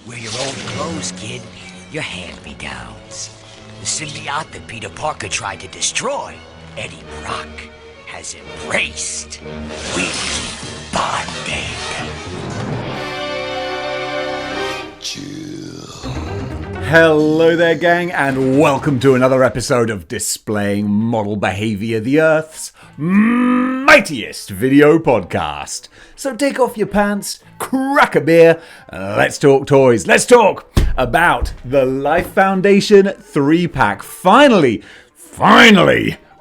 Wear your old clothes, kid. Your hand-me-downs. The symbiote that Peter Parker tried to destroy, Eddie Brock has embraced. We bonded. Hello there, gang, and welcome to another episode of Displaying-Model-Behaviour, the Earth's mightiest video podcast. So take off your pants, crack a beer, and let's talk toys. Let's talk about the Life Foundation 3-pack. Finally,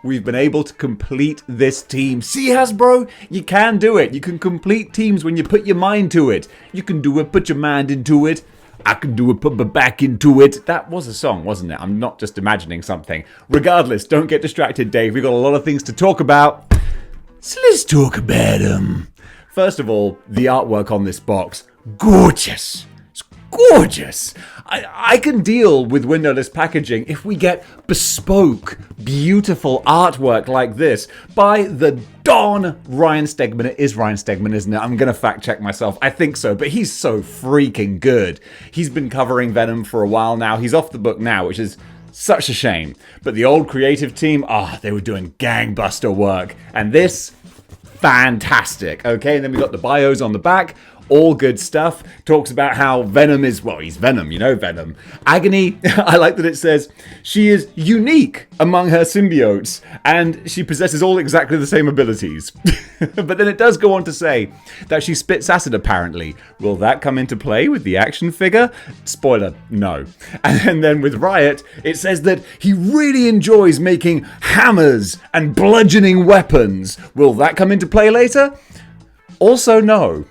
we've been able to complete this team. See, Hasbro? You can do it. You can complete teams when you put your mind to it. You can do it, put your mind into it. I can do it, put my back into it. That was a song, wasn't it? I'm not just imagining something. Regardless, don't get distracted, Dave. We've got a lot of things to talk about. So let's talk about them. First of all, the artwork on this box. Gorgeous. It's gorgeous. I can deal with windowless packaging if we get bespoke, beautiful artwork like this by the Don Ryan Stegman. It is Ryan Stegman, isn't it? I'm going to fact check myself. I think so, but he's so freaking good. He's been covering Venom for a while now. He's off the book now, which is such a shame. But the old creative team, they were doing gangbuster work. And this, fantastic. Okay, and then we got the bios on the back. All good stuff. Talks about how Venom is, well, he's Venom, you know Venom. Agony, I like that it says, she is unique among her symbiotes, and she possesses all exactly the same abilities. But then it does go on to say that she spits acid, apparently. Will that come into play with the action figure? Spoiler, no. And then with Riot, it says that he really enjoys making hammers and bludgeoning weapons. Will that come into play later? Also, no.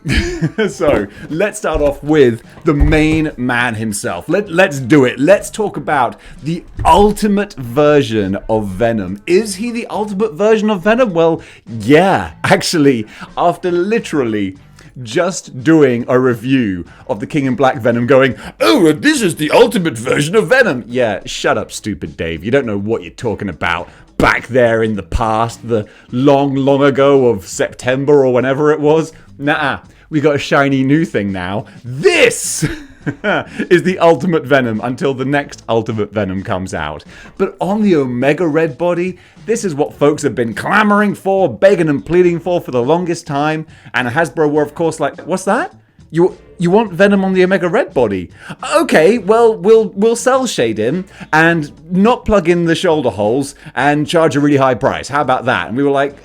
So, let's start off with the main man himself. Let's do it. Let's talk about the ultimate version of Venom. Is he the ultimate version of Venom? Well, yeah. Actually, after literally just doing a review of the King in Black Venom going, oh, this is the ultimate version of Venom. Yeah, shut up, stupid Dave. You don't know what you're talking about. Back there in the past, the long ago of September or whenever it was. Nah, we got a shiny new thing now. This is the ultimate Venom until the next ultimate Venom comes out. But on the Omega Red body, this is what folks have been clamoring for, begging and pleading for the longest time. And Hasbro were, of course, like, what's that? You want Venom on the Omega Red body? Okay, well, we'll cell shade him and not plug in the shoulder holes and charge a really high price. How about that? And we were like,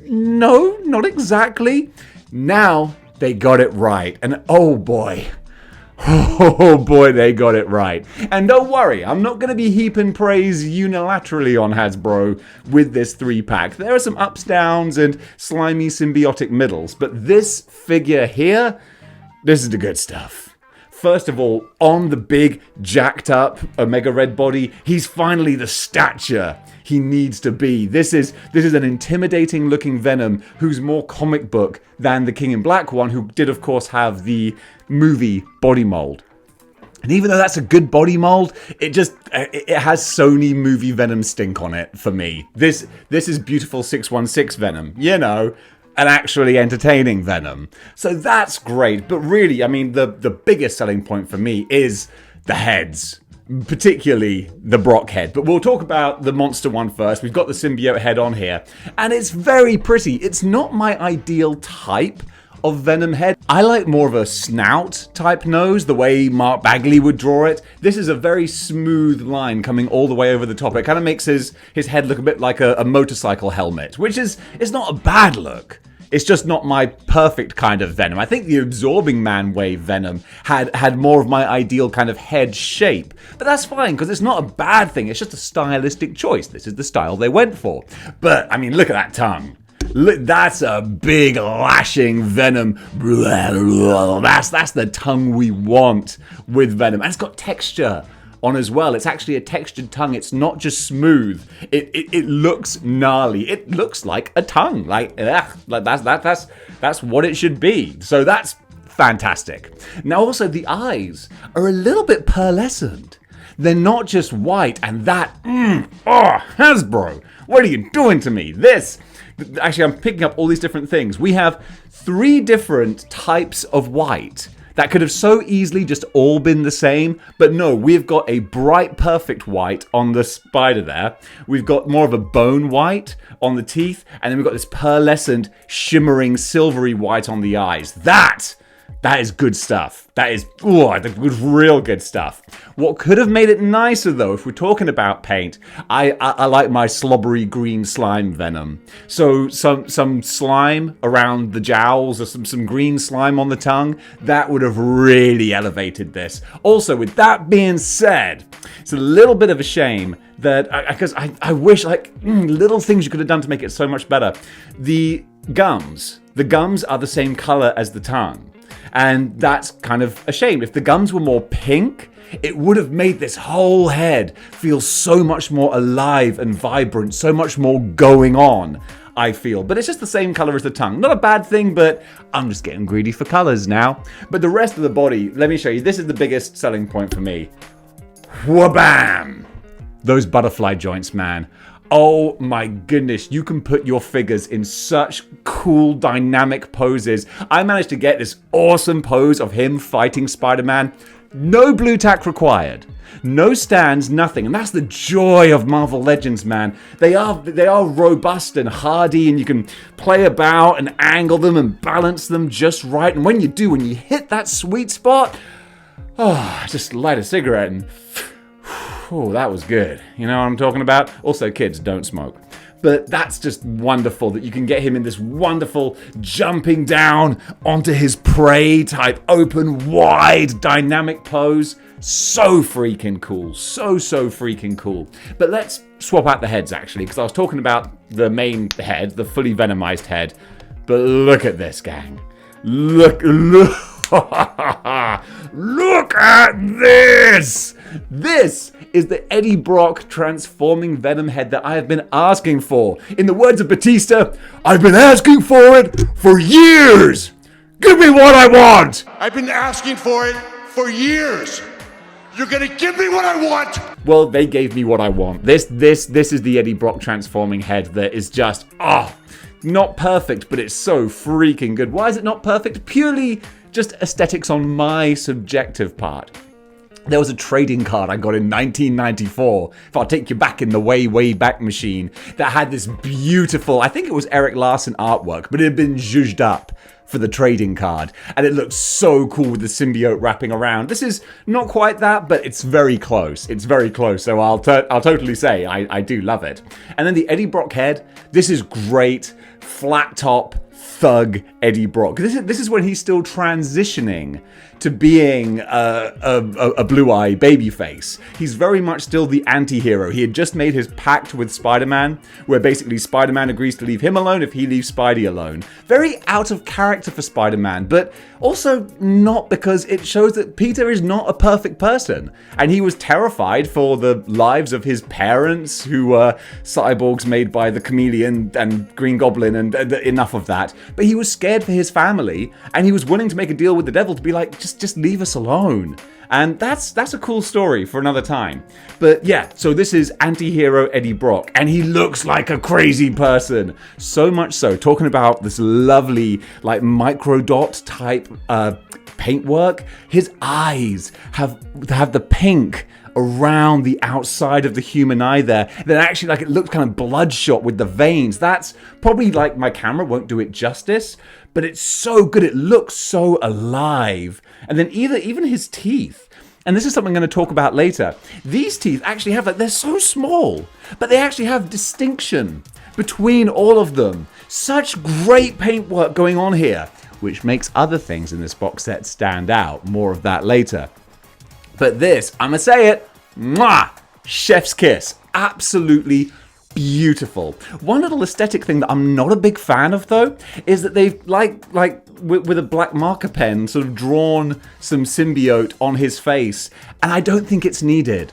no, not exactly. Now they got it right. And oh boy, they got it right. And don't worry, I'm not going to be heaping praise unilaterally on Hasbro with this 3-pack. There are some ups, downs, and slimy symbiotic middles. But this figure here, this is the good stuff. First of all, on the big, jacked up Omega Red body, he's finally the stature he needs to be. This is an intimidating looking Venom who's more comic book than the King in Black one, who did of course have the movie body mold. And even though that's a good body mold, it has Sony movie Venom stink on it for me. This is beautiful 616 Venom, you know, an actually entertaining Venom. So that's great. But really, I mean, the biggest selling point for me is the heads. Particularly the Brock head. But we'll talk about the monster one first. We've got the symbiote head on here. And it's very pretty. It's not my ideal type of Venom head. I like more of a snout type nose, the way Mark Bagley would draw it. This is a very smooth line coming all the way over the top. It kind of makes his head look a bit like a motorcycle helmet, which is not a bad look. It's just not my perfect kind of Venom. I think the Absorbing Man Wave Venom had more of my ideal kind of head shape. But that's fine, because it's not a bad thing. It's just a stylistic choice. This is the style they went for. But, I mean, look at that tongue. Look, that's a big lashing Venom. That's the tongue we want with Venom. And it's got texture on as well. It's actually a textured tongue. It's not just smooth. It looks gnarly. It looks like a tongue. That's what it should be. So that's fantastic. Now also the eyes are a little bit pearlescent. They're not just white, and that Hasbro, what are you doing to me? Actually, I'm picking up all these different things. We have 3 different types of white that could have so easily just all been the same, but no, we've got a bright, perfect white on the spider there. We've got more of a bone white on the teeth, and then we've got this pearlescent, shimmering, silvery white on the eyes. That is good stuff. That is real good stuff. What could have made it nicer, though, if we're talking about paint, I like my slobbery green slime Venom. So some slime around the jowls or some green slime on the tongue, that would have really elevated this. Also, with that being said, it's a little bit of a shame that, because I wish, little things you could have done to make it so much better. The gums are the same color as the tongue. And that's kind of a shame. If the gums were more pink, it would have made this whole head feel so much more alive and vibrant, so much more going on, I feel. But it's just the same color as the tongue. Not a bad thing, but I'm just getting greedy for colors now. But the rest of the body, let me show you. This is the biggest selling point for me. Whabam! Those butterfly joints, man. Oh my goodness, you can put your figures in such cool dynamic poses. I managed to get this awesome pose of him fighting Spider-Man. No blue tack required. No stands, nothing. And that's the joy of Marvel Legends, man. They are robust and hardy, and you can play about and angle them and balance them just right. And when you hit that sweet spot, just light a cigarette and oh, that was good. You know what I'm talking about? Also, kids, don't smoke. But that's just wonderful that you can get him in this wonderful jumping down onto his prey type open, wide, dynamic pose. So freaking cool. So freaking cool. But let's swap out the heads, actually, because I was talking about the main head, the fully venomized head. But look at this, gang. Look. Look at this! This is the Eddie Brock transforming Venom head that I have been asking for. In the words of Batista, I've been asking for it for years! Give me what I want! I've been asking for it for years! You're gonna give me what I want! Well, they gave me what I want. This is the Eddie Brock transforming head that is just, not perfect, but it's so freaking good. Why is it not perfect? Purely just aesthetics on my subjective part. There was a trading card I got in 1994, if I'll take you back in the way back machine, that had this beautiful, I think it was Eric Larson artwork, but it had been zhuzhed up for the trading card, and it looks so cool with the symbiote wrapping around. This is not quite that, but it's very close. It's very close, so I'll totally say I do love it. And then the Eddie Brock head, this is great, flat top, thug Eddie Brock. This is when he's still transitioning to being a blue-eye babyface. He's very much still the anti-hero. He had just made his pact with Spider-Man, where basically Spider-Man agrees to leave him alone if he leaves Spidey alone. Very out of character for Spider-Man, but also not, because it shows that Peter is not a perfect person. And he was terrified for the lives of his parents, who were cyborgs made by the Chameleon and Green Goblin, and enough of that. But he was scared for his family, and he was willing to make a deal with the devil to be like, just leave us alone. And that's a cool story for another time. But yeah, so this is anti-hero Eddie Brock, and he looks like a crazy person. So much so, talking about this lovely, like, micro dot type paintwork, his eyes have the pink around the outside of the human eye there. Then actually, like, it looks kind of bloodshot with the veins. That's probably, like, my camera won't do it justice, but it's so good. It looks so alive. And then even his teeth, and this is something I'm going to talk about later, these teeth actually have, like, they're so small, but they actually have distinction between all of them. Such great paintwork going on here, which makes other things in this box set stand out. More of that later. But this, I'm gonna say it, mwah, chef's kiss. Absolutely beautiful. One little aesthetic thing that I'm not a big fan of, though, is that they've, like with a black marker pen, sort of drawn some symbiote on his face, and I don't think it's needed.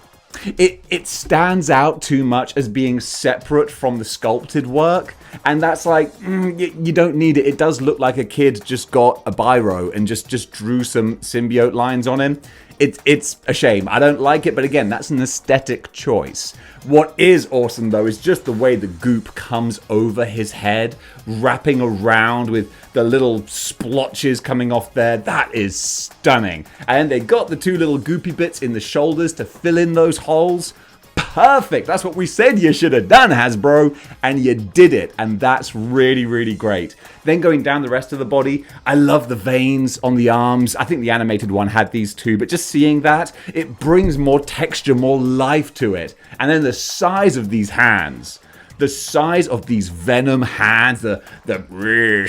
It stands out too much as being separate from the sculpted work, and that's like, you don't need it. It does look like a kid just got a biro and just drew some symbiote lines on him. It's a shame. I don't like it, but again, that's an aesthetic choice. What is awesome, though, is just the way the goop comes over his head, wrapping around with the little splotches coming off there. That is stunning. And they got the two little goopy bits in the shoulders to fill in those holes. Perfect. That's what we said you should have done, Hasbro, and you did it, and that's really, really great. Then going down the rest of the body, I love the veins on the arms. I think the animated one had these too, but just seeing that, it brings more texture, more life to it. And then the size of these hands, the size of these Venom hands, the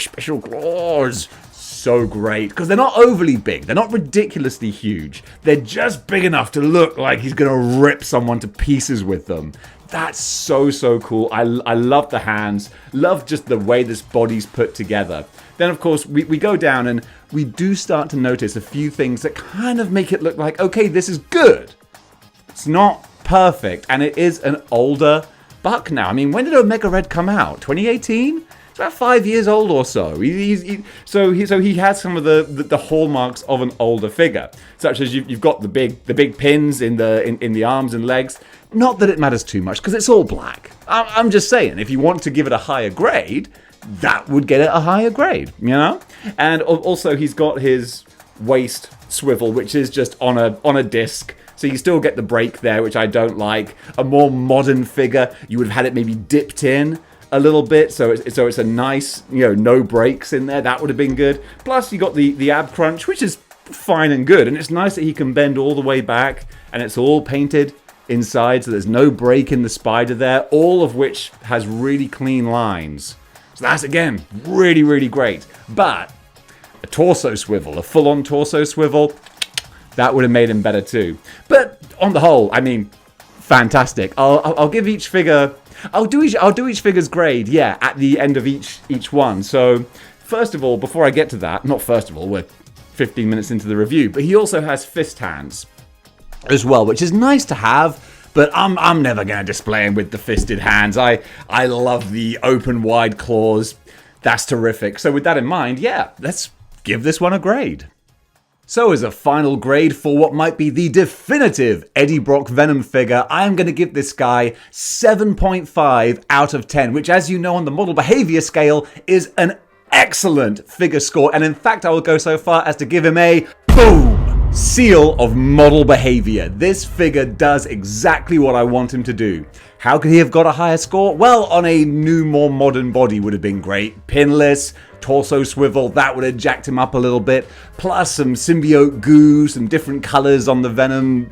special claws, so great, because they're not overly big, they're not ridiculously huge, they're just big enough to look like he's gonna rip someone to pieces with them. That's so cool. I love the hands, love just the way this body's put together. Then of course we go down and we do start to notice a few things that kind of make it look like, okay, this is good. It's not perfect, and it is an older buck now. I mean, when did Omega Red come out? 2018? It's about 5 years old or so. So he has some of the hallmarks of an older figure, such as you've got the big pins in the arms and legs. Not that it matters too much because it's all black. I'm just saying, if you want to give it a higher grade, that would get it a higher grade, you know. And also he's got his waist swivel, which is just on a disc. So you still get the break there, which I don't like. A more modern figure, you would have had it maybe dipped in a little bit, so it's a nice, no breaks in there. That would have been good. Plus you got the ab crunch, which is fine and good, and it's nice that he can bend all the way back, and it's all painted inside, so there's no break in the spider there, all of which has really clean lines. So that's, again, really, really great. But a torso swivel, a full-on torso swivel, that would have made him better too. But on the whole, I mean, fantastic. I'll give each figure... I'll do each figure's grade, yeah, at the end of each one. So, first of all, before I get to that, not first of all, we're 15 minutes into the review, but he also has fist hands as well, which is nice to have, but I'm never going to display him with the fisted hands. I love the open, wide claws. That's terrific. So with that in mind, yeah, let's give this one a grade. So as a final grade for what might be the definitive Eddie Brock Venom figure, I am going to give this guy 7.5 out of 10, which, as you know, on the model behavior scale is an excellent figure score. And in fact, I will go so far as to give him a boom seal of model behavior. This figure does exactly what I want him to do. How could he have got a higher score? Well, on a new, more modern body would have been great. Pinless, torso swivel, that would have jacked him up a little bit. Plus some symbiote goo, some different colors on the Venom,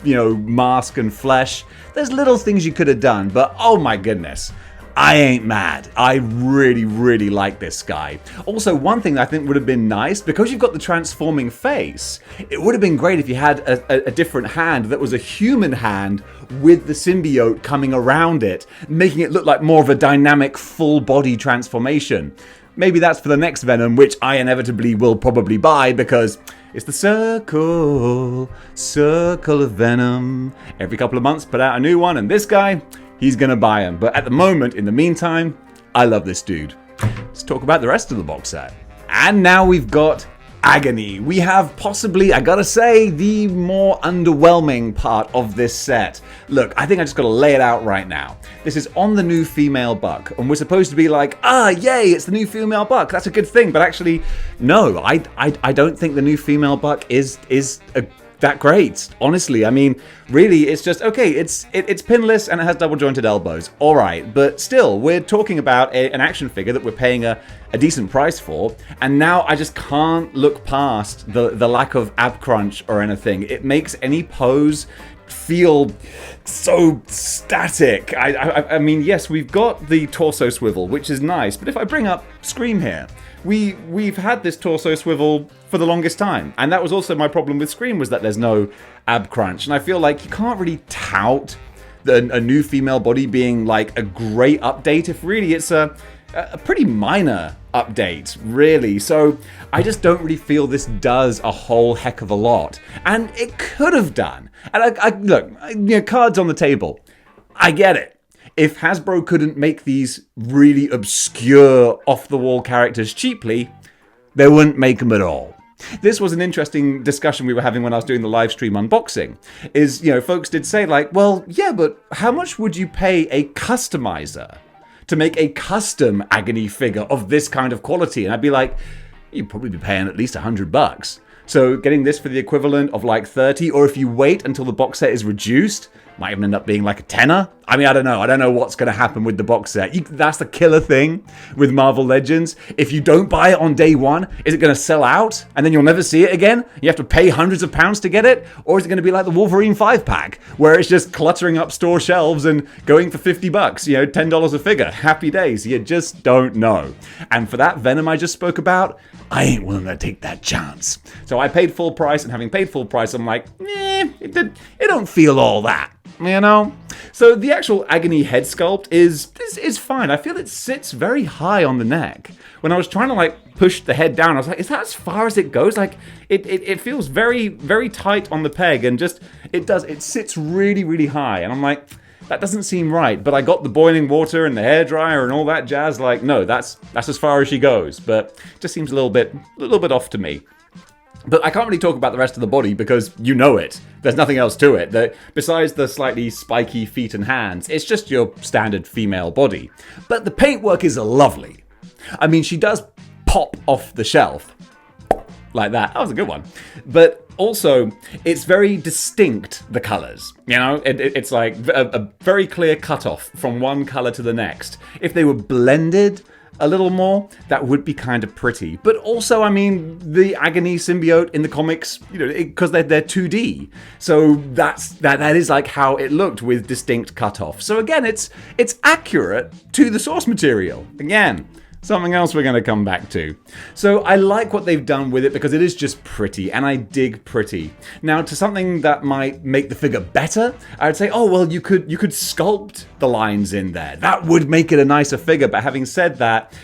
mask and flesh. There's little things you could have done, but oh my goodness. I ain't mad. I really, really like this guy. Also, one thing that I think would have been nice, because you've got the transforming face, it would have been great if you had a different hand that was a human hand with the symbiote coming around it, making it look like more of a dynamic full body transformation. Maybe that's for the next Venom, which I inevitably will probably buy because it's the circle of Venom. Every couple of months, put out a new one, and this guy, he's gonna buy him. But at the moment, in the meantime, I love this dude. Let's talk about the rest of the box set. And now we've got Agony. We have possibly, I gotta say, the more underwhelming part of this set. Look, I think I just gotta lay it out right now. This is on the new female buck, and we're supposed to be like, yay, it's the new female buck. That's a good thing. But actually, no, I don't think the new female buck is that great. Honestly, I mean, really, it's just, okay, it's pinless and it has double jointed elbows. All right, but still, we're talking about an action figure that we're paying a decent price for, and now I just can't look past the lack of ab crunch or anything. It makes any pose feel so static. I mean, yes, we've got the torso swivel, which is nice, but if I bring up Scream here, we've had this torso swivel for the longest time, and that was also my problem with Scream, was that there's no ab crunch, and I feel like you can't really tout a new female body being like a great update if really it's a pretty minor update, really. So I just don't really feel this does a whole heck of a lot, and it could have done. And I look, cards on the table, I get it. If Hasbro couldn't make these really obscure, off-the-wall characters cheaply, they wouldn't make them at all. This was an interesting discussion we were having when I was doing the live stream unboxing. Is, folks did say like, well, yeah, but how much would you pay a customizer to make a custom Agony figure of this kind of quality? And I'd be like, you'd probably be paying at least $100. So getting this for the equivalent of like 30, or if you wait until the box set is reduced, might even end up being like a tenner. I mean, I don't know. I don't know what's going to happen with the box set. That's the killer thing with Marvel Legends. If you don't buy it on day one, is it going to sell out and then you'll never see it again? You have to pay hundreds of pounds to get it? Or is it going to be like the Wolverine 5-pack, where it's just cluttering up store shelves and going for $50, $10 a figure? Happy days. You just don't know. And for that Venom I just spoke about, I ain't willing to take that chance. So I paid full price, and having paid full price, I'm like, it don't feel all that. So the actual Agony head sculpt is fine. I feel it sits very high on the neck. When I was trying to like push the head down, I was like, is that as far as it goes? Like it feels very, very tight on the peg, and just it sits really, really high. And I'm like, that doesn't seem right. But I got the boiling water and the hairdryer and all that jazz. Like, no, that's as far as she goes. But it just seems a little bit off to me. But I can't really talk about the rest of the body because you know it. There's nothing else to it. Besides the slightly spiky feet and hands, it's just your standard female body. But the paintwork is lovely. I mean, she does pop off the shelf. Like that. That was a good one. But also, it's very distinct, the colours. It's like a very clear cutoff from one colour to the next. If they were blended a little more, that would be kind of pretty. But also, I mean, the Agony symbiote in the comics, because they're 2D. So that is like how it looked with distinct cutoff. So again, it's accurate to the source material. Again, something else we're going to come back to. So I like what they've done with it because it is just pretty, and I dig pretty. Now, to something that might make the figure better, I would say, oh, well, you could sculpt the lines in there. That would make it a nicer figure. But having said that,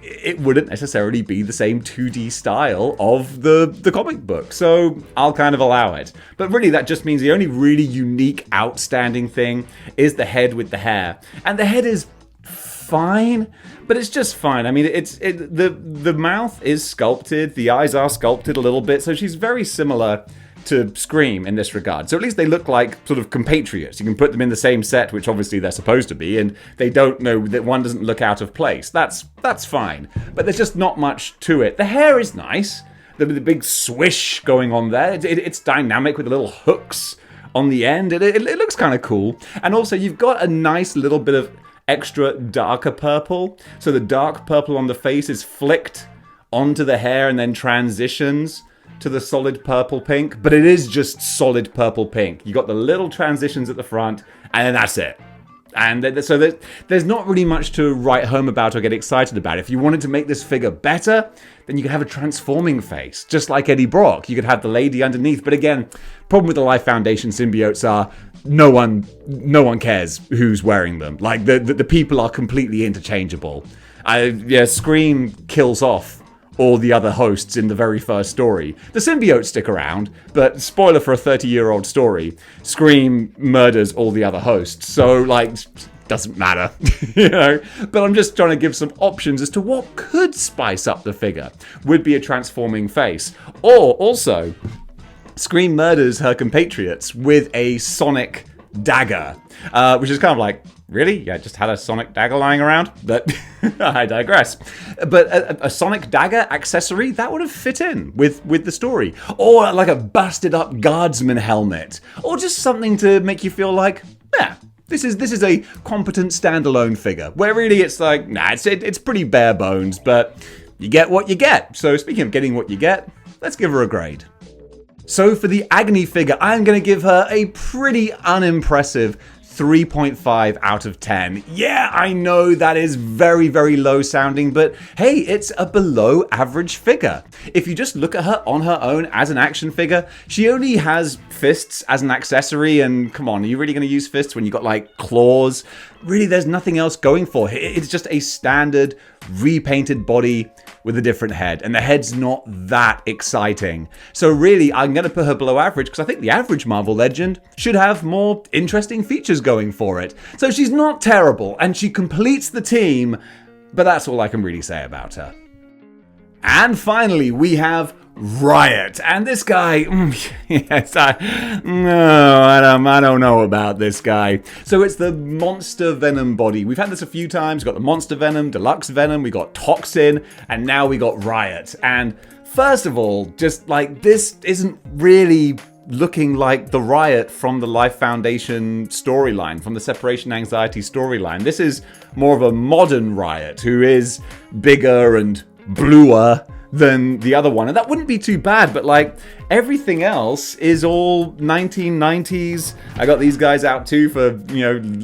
it wouldn't necessarily be the same 2D style of the comic book. So I'll kind of allow it. But really, that just means the only really unique, outstanding thing is the head with the hair. And the head is fine, but it's just fine. I mean, the mouth is sculpted, the eyes are sculpted a little bit, so she's very similar to Scream in this regard. So at least they look like sort of compatriots. You can put them in the same set, which obviously they're supposed to be, and they don't know that one doesn't look out of place. That's fine, but there's just not much to it. The hair is nice, the big swish going on there. It's dynamic with the little hooks on the end. It looks kind of cool, and also you've got a nice little bit of extra darker purple. So the dark purple on the face is flicked onto the hair and then transitions to the solid purple pink. But it is just solid purple pink. You got the little transitions at the front, and then that's it. And so there's not really much to write home about or get excited about. If you wanted to make this figure better, then you could have a transforming face, just like Eddie Brock. You could have the lady underneath. But again, problem with the Life Foundation symbiotes are no one cares who's wearing them. Like the people are completely interchangeable. Scream kills off all the other hosts in the very first story. The symbiotes stick around, but spoiler for a 30-year-old story, Scream murders all the other hosts. So, doesn't matter, But I'm just trying to give some options as to what could spice up the figure. Would be a transforming face. Or, also, Scream murders her compatriots with a sonic dagger, which is kind of like, really? Yeah, just had a sonic dagger lying around? But I digress. But a sonic dagger accessory, that would have fit in with the story. Or like a busted up guardsman helmet. Or just something to make you feel like, yeah, this is a competent standalone figure. Where really it's like, nah, it's pretty bare bones, but you get what you get. So speaking of getting what you get, let's give her a grade. So for the Agony figure, I'm going to give her a pretty unimpressive 3.5 out of 10. Yeah, I know that is very, very low sounding, but hey, it's a below average figure. If you just look at her on her own as an action figure, she only has fists as an accessory, and come on, are you really going to use fists when you got like claws? Really, there's nothing else going for her. It's just a standard repainted body with a different head, and the head's not that exciting. So really, I'm going to put her below average because I think the average Marvel Legend should have more interesting features going for it. So she's not terrible, and she completes the team, but that's all I can really say about her. And finally, we have Riot. And this guy, yes, I don't know about this guy. So it's the monster Venom body. We've had this a few times. We've got the monster Venom, deluxe Venom, we got Toxin, and now we got Riot. And first of all, just like, this isn't really looking like the Riot from the Life Foundation storyline, from the Separation Anxiety storyline. This is more of a modern Riot who is bigger and bluer than the other one. And that wouldn't be too bad, but like everything else is all 1990s. I got these guys out too for,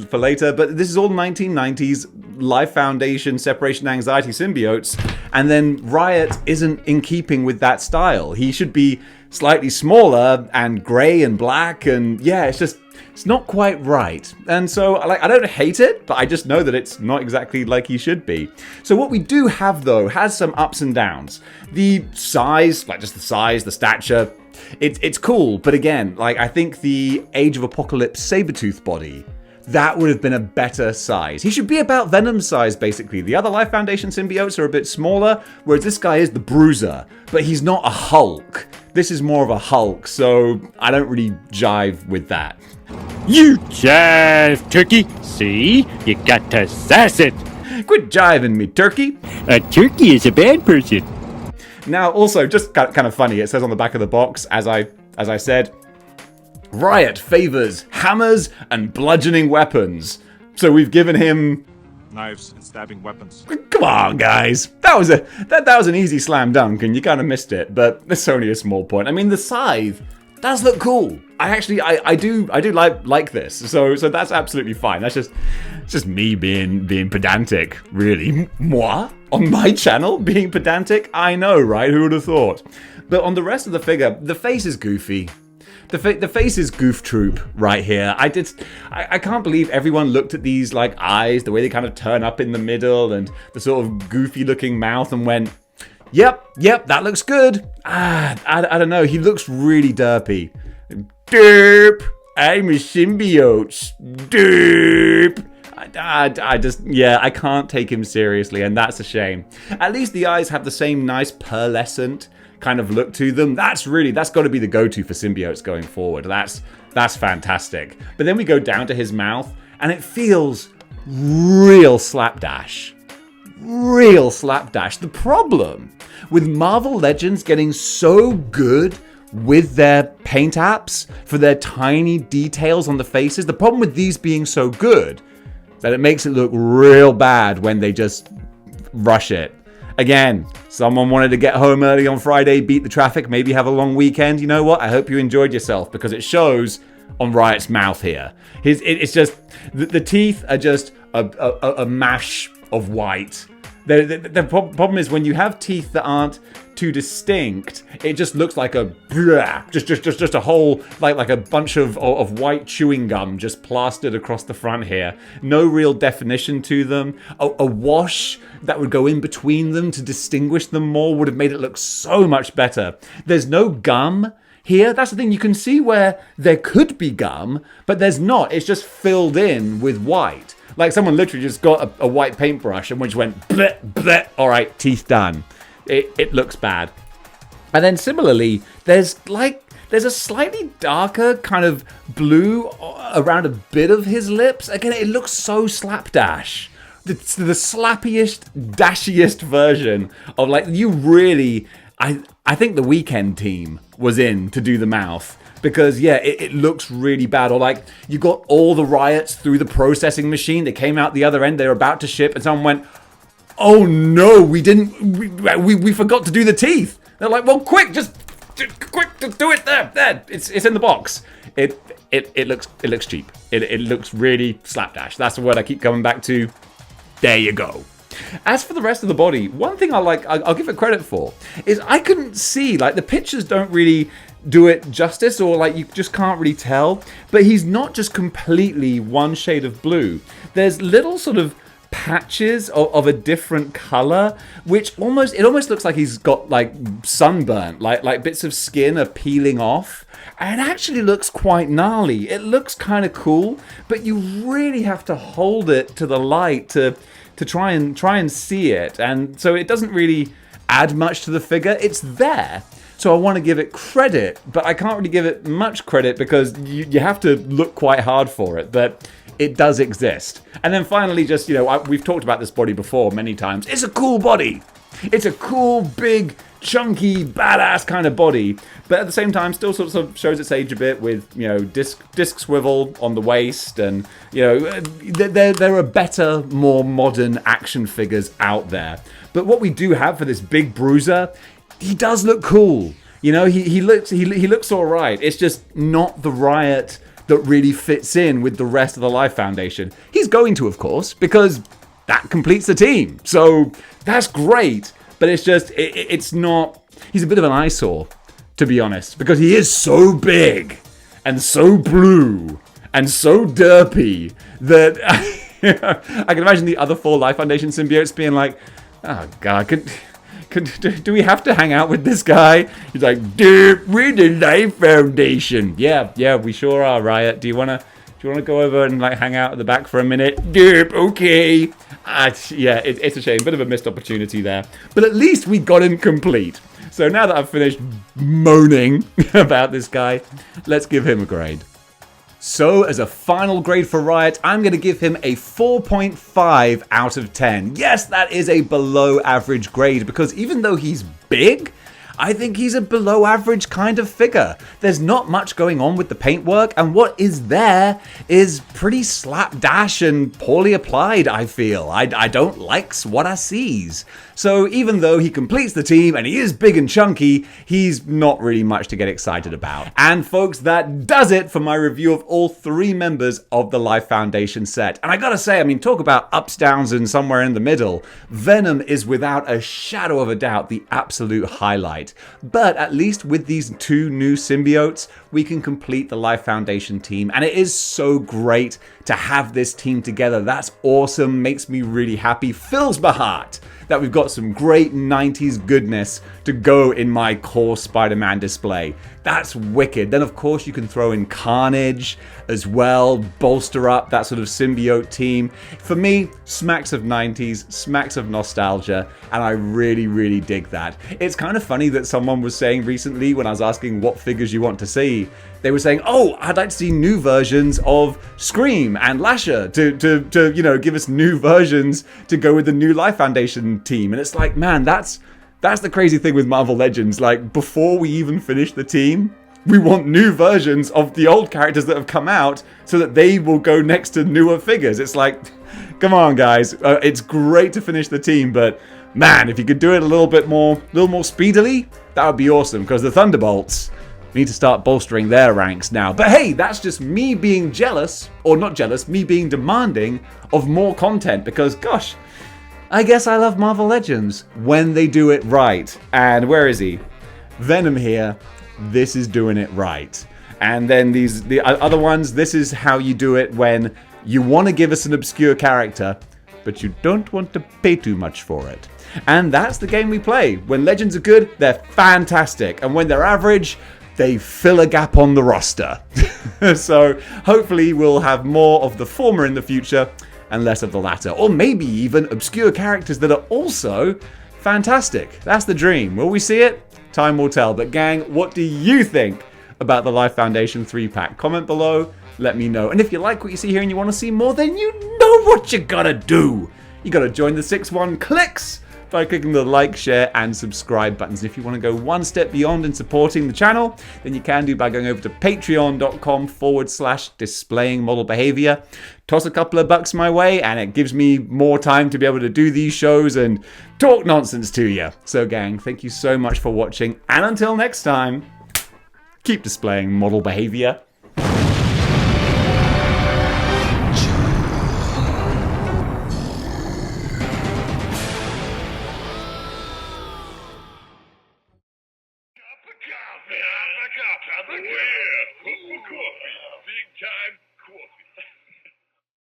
for later, but this is all 1990s Life Foundation Separation Anxiety symbiotes. And then Riot isn't in keeping with that style. He should be slightly smaller and grey and black, and yeah, it's not quite right. And so, like, I don't hate it, but I just know that it's not exactly like he should be. So what we do have, though, has some ups and downs. The size, like just the size, the stature, it's cool. But again, like, I think the Age of Apocalypse Sabretooth body, that would have been a better size. He should be about Venom size, basically. The other Life Foundation symbiotes are a bit smaller, whereas this guy is the Bruiser, but he's not a Hulk. This is more of a Hulk, so I don't really jive with that. You jive, Turkey. See? You got to sass it. Quit jiving me, Turkey. A turkey is a bad person. Now, also, just kind of funny, it says on the back of the box, as I said, Riot favors hammers and bludgeoning weapons. So we've given him knives and stabbing weapons. Come on, guys. That was an easy slam dunk, and you kind of missed it, but it's only a small point. I mean, the scythe does look cool. I do like this. So that's absolutely fine. That's just me being pedantic, really. Moi on my channel being pedantic. I know, right? Who would have thought? But on the rest of the figure, the face is goofy. The face is goof troop right here. I can't believe everyone looked at these like eyes, the way they kind of turn up in the middle, and the sort of goofy looking mouth, and went, yep, that looks good. I don't know. He looks really derpy. Derp, I'm a symbiote. Derp. I can't take him seriously, and that's a shame. At least the eyes have the same nice pearlescent kind of look to them. That's got to be the go-to for symbiotes going forward. That's fantastic. But then we go down to his mouth, and it feels real slapdash. Real slapdash. The problem with Marvel Legends getting so good with their paint apps for their tiny details on the faces, the problem with these being so good that it makes it look real bad when they just rush it. Again, someone wanted to get home early on Friday, beat the traffic, maybe have a long weekend. You know what? I hope you enjoyed yourself, because it shows on Riot's mouth here. It's just, the teeth are just a mash of white. The problem is when you have teeth that aren't too distinct, it just looks like just a whole, like a bunch of white chewing gum just plastered across the front here. No real definition to them. A wash that would go in between them to distinguish them more would have made it look so much better. There's no gum here. That's the thing. You can see where there could be gum, but there's not. It's just filled in with white. Like someone literally just got a white paintbrush and just went bleh, bleh. All right, teeth done. It looks bad. And then similarly, there's a slightly darker kind of blue around a bit of his lips. Again, it looks so slapdash. It's the slappiest, dashiest version of, like, you really... I think the Weekend team was in to do the mouth. Because, yeah, it looks really bad. Or, like, you got all the Riots through the processing machine. They came out the other end. They were about to ship. And someone went, oh, no, we didn't... We forgot to do the teeth. They're like, well, quick, just do it there. There, it's in the box. It looks cheap. It looks really slapdash. That's the word I keep coming back to. There you go. As for the rest of the body, one thing I'll give it credit for is I couldn't see, like, the pictures don't really do it justice, or like you just can't really tell, but he's not just completely one shade of blue. There's little sort of patches of a different color, which almost looks like he's got like sunburnt, like bits of skin are peeling off, and it actually looks quite gnarly. It looks kind of cool, but you really have to hold it to the light to try and see it, and so it doesn't really add much to the figure. It's there, so I want to give it credit, but I can't really give it much credit because you have to look quite hard for it, but it does exist. And then finally, just, we've talked about this body before many times. It's a cool body. It's a cool, big, chunky, badass kind of body, but at the same time still sort of shows its age a bit with, disc swivel on the waist, and, there are better, more modern action figures out there. But what we do have for this big bruiser, he does look cool. He looks all right. It's just not the Riot that really fits in with the rest of the Life Foundation. He's going to, of course, because that completes the team. So that's great, but it's just, it's not, he's a bit of an eyesore, to be honest, because he is so big and so blue and so derpy that I can imagine the other 4 Life Foundation symbiotes being like, oh God, do we have to hang out with this guy? He's like, Derp, we're the Life Foundation. Yeah, we sure are, Riot. Do you wanna go over and hang out at the back for a minute? Derp, okay. Yeah, it's a shame. Bit of a missed opportunity there. But at least we got him complete. So now that I've finished moaning about this guy, let's give him a grade. So, as a final grade for Riot, I'm going to give him a 4.5 out of 10. Yes, that is a below average grade, because even though he's big, I think he's a below average kind of figure. There's not much going on with the paintwork, and what is there is pretty slapdash and poorly applied, I feel. I don't like what I sees. So even though he completes the team and he is big and chunky, he's not really much to get excited about. And folks, that does it for my review of all 3 members of the Life Foundation set. And I gotta say, talk about ups, downs, and somewhere in the middle. Venom is without a shadow of a doubt the absolute highlight. But at least with these 2 new symbiotes, we can complete the Life Foundation team. And it is so great to have this team together. That's awesome, makes me really happy, fills my heart that we've got some great 90s goodness to go in my core Spider-Man display. That's wicked. Then of course you can throw in Carnage as well, bolster up that sort of symbiote team. For me, smacks of 90s, smacks of nostalgia, and I really, really dig that. It's kind of funny that someone was saying recently when I was asking what figures you want to see, they were saying, oh, I'd like to see new versions of Scream and Lasher to give us new versions to go with the new Life Foundation team. And it's like, man, that's the crazy thing with Marvel Legends. Like, before we even finish the team, we want new versions of the old characters that have come out so that they will go next to newer figures. It's like, come on, guys. It's great to finish the team, but man, if you could do it a little more speedily, that would be awesome, because the Thunderbolts need to start bolstering their ranks now. But hey, that's just me being jealous, or not jealous, me being demanding of more content, because gosh, I guess I love Marvel Legends when they do it right. And where is he? Venom here. This is doing it right. And then the other ones, this is how you do it when you want to give us an obscure character, but you don't want to pay too much for it. And that's the game we play. When Legends are good, they're fantastic. And when they're average, they fill a gap on the roster. So hopefully we'll have more of the former in the future and less of the latter. Or maybe even obscure characters that are also fantastic. That's the dream. Will we see it? Time will tell. But gang, what do you think about the Life Foundation 3-pack? Comment below, let me know. And if you like what you see here and you want to see more, then you know what you gotta do. You gotta join the 6-1 clicks by clicking the like, share, and subscribe buttons. And if you want to go one step beyond in supporting the channel, then you can do by going over to patreon.com/displaying-model-behaviour. Toss a couple of bucks my way, and it gives me more time to be able to do these shows and talk nonsense to you. So gang, thank you so much for watching, and until next time, keep displaying model behavior. Cup of coffee. Big time coffee.